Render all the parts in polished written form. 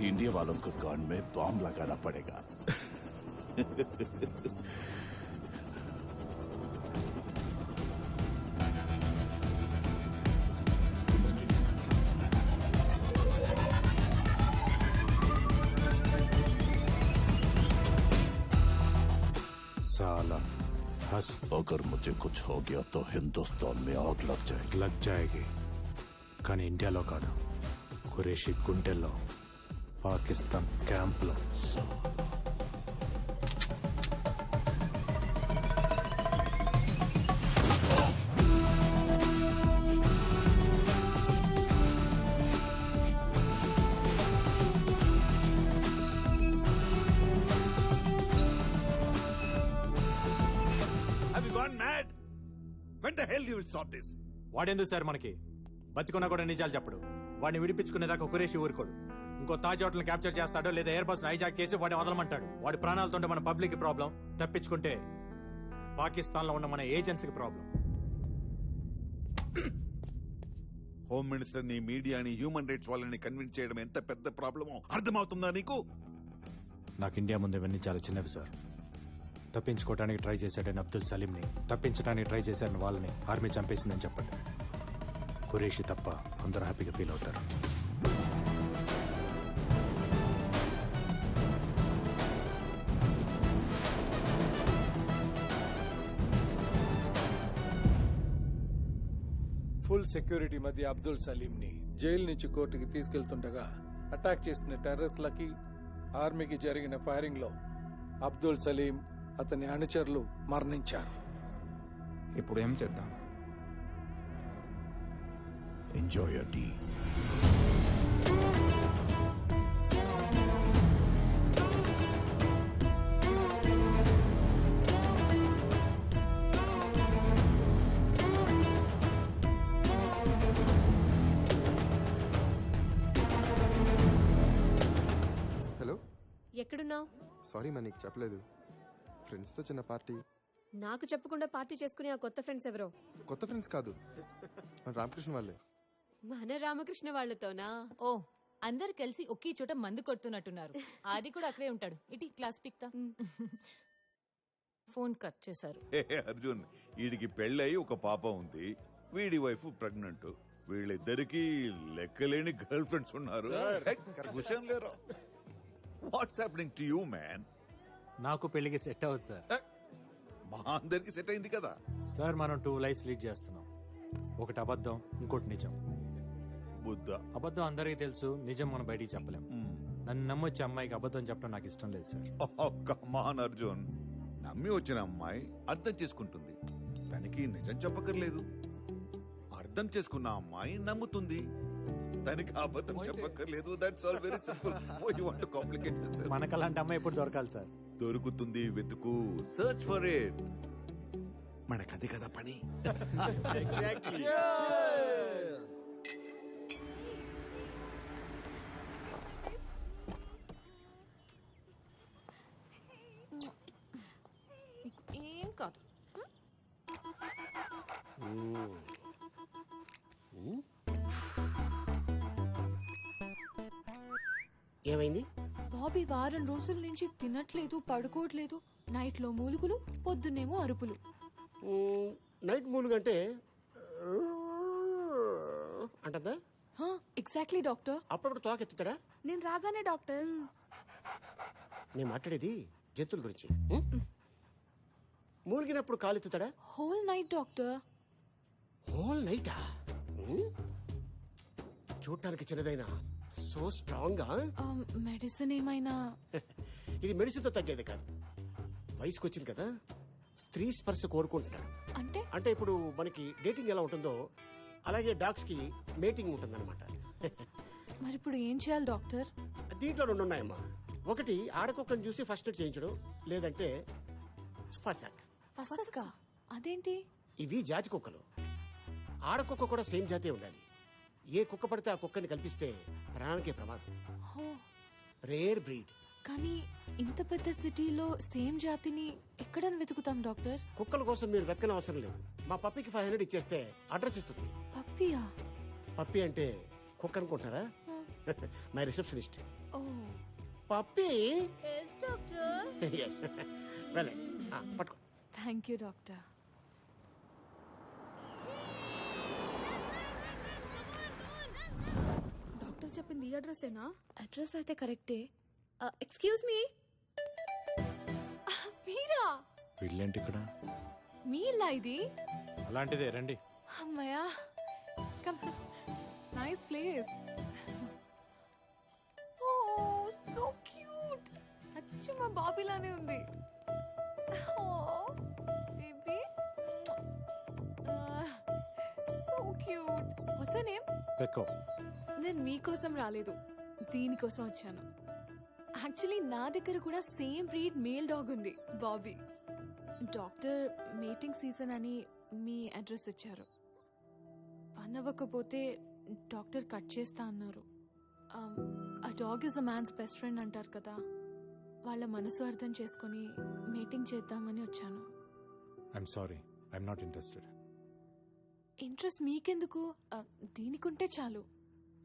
India वालों को कान में बॉम्ब लगाना पड़ेगा। साला हंस। अगर मुझे कुछ हो गया तो हिंदुस्तान में आग लग जाएगी। కానీ ఇండియాలో కాదు, ఖురేషీ గుండెల్లో, పాకిస్తాన్ క్యాంప్లో. Have you gone mad? When the hell you will stop this? వాడెందుకు సార్ మనకి? బతికున్నా కూడా నిజాలు చెప్పడు. వాడిని విడిపించుకునేదాకా ఖురేషీ ఊరుకోడు. ఇంకో తాజ్ హోటల్ క్యాప్చర్ చేస్తాడో లేదా ఎయిర్ బస్ హైజాక్ చేసి వాడిని వదలమంటాడు. వాడి ప్రాణాలతో మన పబ్లిక్ ప్రాబ్లం, తప్పించుకుంటే పాకిస్తాన్ లో ఉన్న మన ఏజెన్సీకి ప్రాబ్లం. హోమ్ మినిస్టర్ ని, మీడియాని, హ్యూమన్ రైట్స్ వాళ్ళని కన్విన్స్ చేయడం ఎంత పెద్ద ప్రాబ్లమో అర్థమవుతుందా నీకు? నాకు ఇండియా ముందు ఇవన్నీ చాలా చిన్నవి సార్. తప్పించుకోవడానికి ట్రై చేశాడని అబ్దుల్ సలీంని, తప్పించడానికి ట్రై చేశాడని వాళ్ళని ఆర్మీ చంపేసిందని చెప్పండి. ఖురేషీ తప్ప అందరూ హ్యాపీగా ఫీల్ అవుతారు. ఫుల్ సెక్యూరిటీ మధ్య అబ్దుల్ సలీం ని జైలు నుంచి కోర్టుకి తీసుకెళ్తుండగా అటాక్ చేసిన టెర్రరిస్టులకి ఆర్మీకి జరిగిన ఫైరింగ్ లో అబ్దుల్ సలీం, అతని అనుచరులు మరణించారు. ఇప్పుడు ఏం చేద్దాం? Enjoy your tea. హలో, ఎక్కడున్నావు? సారీ మా నీకు చెప్పలేదు. ఫ్రెండ్స్తో చిన్న పార్టీ. నాకు చెప్పకుండా పార్టీ చేసుకుని ఆ కొత్త ఫ్రెండ్స్ ఎవరో? కొత్త ఫ్రెండ్స్ కాదు, మన రామకృష్ణ వాళ్ళే. మన రామకృష్ణ వాళ్ళతోనా? ఓ, అందరు కలిసి ఒకే చోట మందు కొడుతున్నట్టున్నారు. ఆది కూడా అక్కడే ఉంటాడు. ఇటీ క్లాస్ పిక్తా. ఫోన్ కట్ చేశారు. అర్జున్, వీడికి పెళ్ళయి ఒక పాప ఉంది, వీడి వైఫ్ ప్రెగ్నెంట్. వీళ్ళిద్దరికి లెక్కలేని గర్ల్ ఫ్రెండ్స్ ఉన్నారు. What's happening to you man? నాకు పెళ్లికి సెట్ అవ్వదు సార్. మా అందరికి సెట్ అయింది కదా సార్. మనం 2 లైఫ్స్ లీడ్ చేస్తున్నాం. ఒకటి అబద్ధం, ఇంకోటి నిజం. బుద్ధ అబద్ధం అందరికీ తెలుసు, నిజం మనం బయటికి చెప్పలేం. నన్ను నమ్మొచ్చే అమ్మాయికి అబద్ధం చెప్పడం నాకు ఇష్టం లేదు సార్. కమాన్ అర్జున్, నమ్మి వచ్చిన అమ్మాయి అర్థం చేసుకుంటుంది, తనకి నిజం చెప్పక్కర్లేదు. అర్థం చేసుకున్న అమ్మాయి నమ్ముతుంది, తనకి అబద్ధం చెప్పక్కర్లేదు. That's all very simple. Why you want to complicate this? మనకు అలాంటి అమ్మాయి ఎప్పుడు దొరకాలి సార్? దొరుకుతుంది, వెతుకు, సర్చ్ ఫర్ ఇట్. మనకది కదా పని. ఏం కాదు. ఏమైంది? బాబీ వారం రోజుల నుంచి తినట్లేదు, పడుకోవట్లేదు. నైట్ లో మూలుగులు, పొద్దున్నేమో అరుపులు. నైట్ మూలుగంటే అంటదా? Exactly doctor. అప్పుడప్పుడు తోకెత్తుతాడా? నేను రాగానే డాక్టర్. నేను మాట్లాడేది జంతువుల గురించి. మూలిగినప్పుడు కాలెత్తుతాడా? Whole night doctor. హోల్ నైటా? చూడటానికి చిన్నదైనా సో స్ట్రాంగ్ గా. మెడిసిన్ ఏమైనా? ఇది మెడిసిన్ తో తగ్గేది కాదు. వయసుకు వచ్చింది కదా, స్త్రీ స్పర్శ కోరుకుంటున్నాడు. అంటే అంటే ఇప్పుడు మనకి డేటింగ్ ఎలా ఉంటుందో అలాగే డాగ్స్ కి మేటింగ్ ఉంటుందన్నమాట. మరి ఇప్పుడు ఏం చేయాలి డాక్టర్? దీంట్లో 2 ఉన్నాయమ్మా. ఒకటి ఆడకుక్కని చూసి ఫస్ట్ ఎయిడ్ చేయించడం, లేదంటే ఫసక్. ఫసక్కా? అదేంటి? ఇవి జాతి కుక్కలు. ఆడకుక్క కూడా సేమ్ జాతే ఉండాలి. ఏ కుక్క పడితే ఆ కుక్కని కల్పిస్తే ప్రాణానికే ప్రమాదం. Rare breed. కానీ ఇంత పెద్ద సిటీలో సేమ్ జాతిని ఎక్కడ వెతుకుతాం డాక్టర్? కుక్కల కోసం మీరు వెతకని అవసరం లేదు. మా పప్పికి 500 ఇచ్చేస్తే అడ్రస్ ఇస్తుంది. పప్పియా? పప్పి అంటే కుక్క అనుకుంటారా? My receptionist. ఓ పప్పి ఎస్ డాక్టర్. ఎస్ వెళ్ళండి పట్టుకో. Thank you doctor. డాక్టర్ చెప్పింది ఈ అడ్రస్సేనా? అడ్రస్ అయితే కరెక్టే. Excuse me. మీరా? వీళ్ళేంటి ఇక్కడ? మీ ఇల్లా ఇది? అలాంటిదే రండి. అమ్మయ్యా. Come. Nice place. Oh so cute. అచ్చు మా బాబీలానే ఉంది. Oh baby. So cute. What's her name? పెక్కో. నేను మీకోసం రాలేదు, దీనికోసం వచ్చాను. యాక్చువల్లీ నా దగ్గర కూడా సేమ్ బ్రీడ్ మేల్ డాగ్ ఉంది, బాబీ. డాక్టర్ మీటింగ్ సీజన్ అని మీ అడ్రస్ ఇచ్చారు. పని అవ్వకపోతే డాక్టర్ కట్ చేస్తా అన్నారు. ఆ dog is the man's best friend అంటారు కదా, వాళ్ళ మనసు అర్థం చేసుకుని మీటింగ్ చేద్దామని వచ్చాను. I'm sorry, I'm not interested. Interest మీకెందుకు? దీనికుంటే చాలు.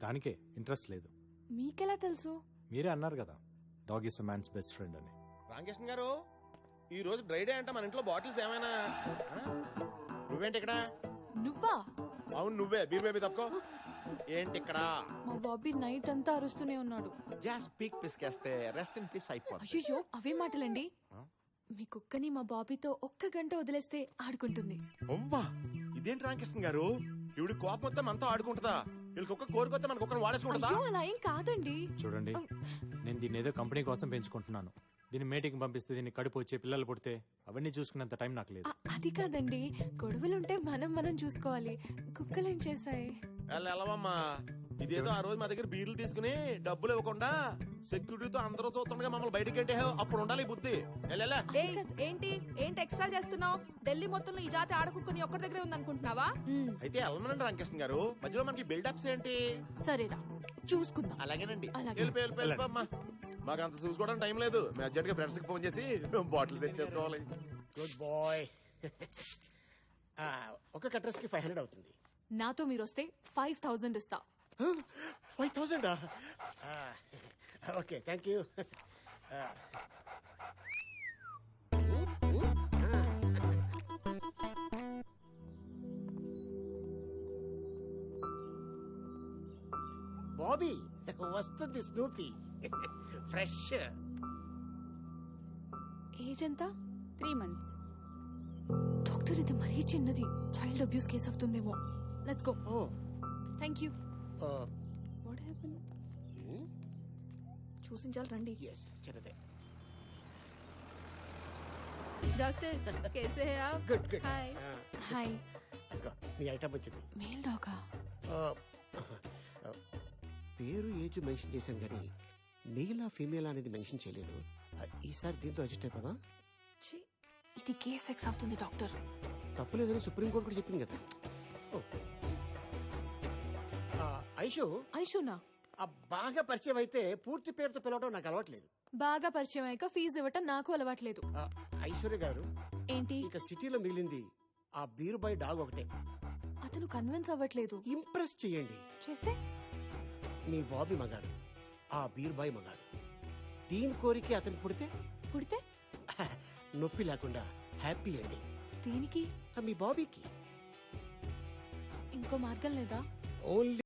దానికే ఇంట్రెస్ట్ లేదు. మీకెలా తెలుసు? మీరే అన్నారు కదా, dog is a man's best friend అని. రామకృష్ణ గారు, ఈ రోజు డ్రై డే అంట, మన ఇంట్లో బాటిల్స్ ఏమైనా? నువ్వేంటి ఇక్కడ? నువ్వా? అవును నువ్వే. బీర్ బేబీ తప్పుకో. ఏంటి ఇక్కడ? మా బాబీ నైట్ అంతా అరుస్తూనే ఉన్నాడు. జస్ట్ పీక్ పిసికేస్తే రెస్ట్ ఇన్ పీస్ అయిపోతుంది. అయ్యో అవే మాటలండి. మీ కుక్కని మా బాబీతో 1 గంట వదిలేస్తే ఆడుకుంటుంది. అవ్వా, ఇదేంటి రామకృష్ణ గారు, ఇవిడి కోపం వస్తే మనతో ఆడుకుంటుందా? వీళ్ళకి ఒక్క కోరికొస్తే మనకు ఒక్కరిని వాడేసుకుంటుందా? అయ్యో అలా ఏం కాదండి. చూడండి, నేను దీన్ని ఏదో కంపెనీ కోసం పెంచుకుంటున్నాను. దీన్ని మీటింగ్ పంపిస్తే దీన్ని కడుపు వచ్చే పిల్లలు పుడితే అవన్నీ చూసుకునేంత టైం నాకు లేదు. అది కాదండి, గొడవలుంటే మనం చూసుకోవాలి. కుక్కలేం చేశాయి? వెళ్ళవమ్మా, ఇదేదో ఆ రోజు మా దగ్గర బీర్లు తీసుకుని డబ్బులు ఇవ్వకుండా సెక్యూరిటీతో అందరూ చూస్తుండగా మమ్మల్ని బయటికి అంటే అప్పుడు ఉండాలి ఈ బుద్ధి. వెళ్ళా. ఏంటి ఎక్స్ట్రా చేస్తున్నావు? ఢిల్లీ మొత్తంలో ఈ జాతి ఆడుకుని ఒక్కడి దగ్గరే ఉందనుకుంటున్నావా? అయితే వెళ్ళమనండి రామకృష్ణ గారు, మధ్యలో మనకి బిల్డప్స్ ఏంటి? సరేరా చూసుకుందాం. అలాగేనండి. అలాగే. వెళ్ళిపోమ్మా, మాకు అంత చూసుకోవడం టైం లేదు. మేము అర్జెంట్ గా ఫ్రెండ్స్ కి ఫోన్ చేసి బాటిల్ సెట్ చేసుకోవాలి. Good boy. ఒక కట్రస్ కి 500 అవుతుంది. నాతో మీరు వస్తే 5000 ఇస్తా. 5000? Okay, thank you. బాబీ వస్తుంది, స్నూపీ ఫ్రెష్. ఏజ్ ఎంత? 3 months. డాక్టర్ ఇది మరీ చిన్నది, చైల్డ్ అబ్యూస్ కేసు అవుతుందేమో. Let's go. Oh thank you. What happen? చూసించాలి రండి. ఎస్, చిన్నదే. డాక్టర్ कैसे हैं आप? Good good. హాయ్. హాయ్. నీ ఐటమ్ వచ్చింది. మేల్ డాగా? పేరు ఏజ్ మెన్షన్ చేశాను కానీ మెయిల్ ఫీమేల్ అనేది మెన్షన్ చేయలేదు. ఈసారి దీంతో అడ్జస్ట్ అయిపోదా? ఇది కేస్ సెక్స్ అవుతుంది డాక్టర్. తప్పులేదని సుప్రీంకోర్టు కూడా చెప్పింది కదా. ఐషు, ఐషునా? బాగా పరిచయం అయితే పూర్తి పేరుతో పిలవడం నాకు అలవాట్లేదు. బాగా పరిచయం అయ్యాక ఫీజు ఇవ్వటం నాకు అలవాట్లేదు. ఐశ్వర్య గారు, ఏంటి? ఇక సిటీలో మిగిలింది ఆ బీరు బాయ్ డాగ్ ఒకటే. అతను కన్విన్స్ అవ్వట్లేదు. ఇంప్రెస్ చేయండి. చేస్తే? మీ బాబీ మగాడు, ఆ బీర్ బాయ్ మగాడు. దీని కోరికే అతను పుడితే నొప్పి లేకుండా హ్యాపీ అండి. దీనికి? మీ బాబీకి ఇంకో మార్గం లేదా? ఓన్లీ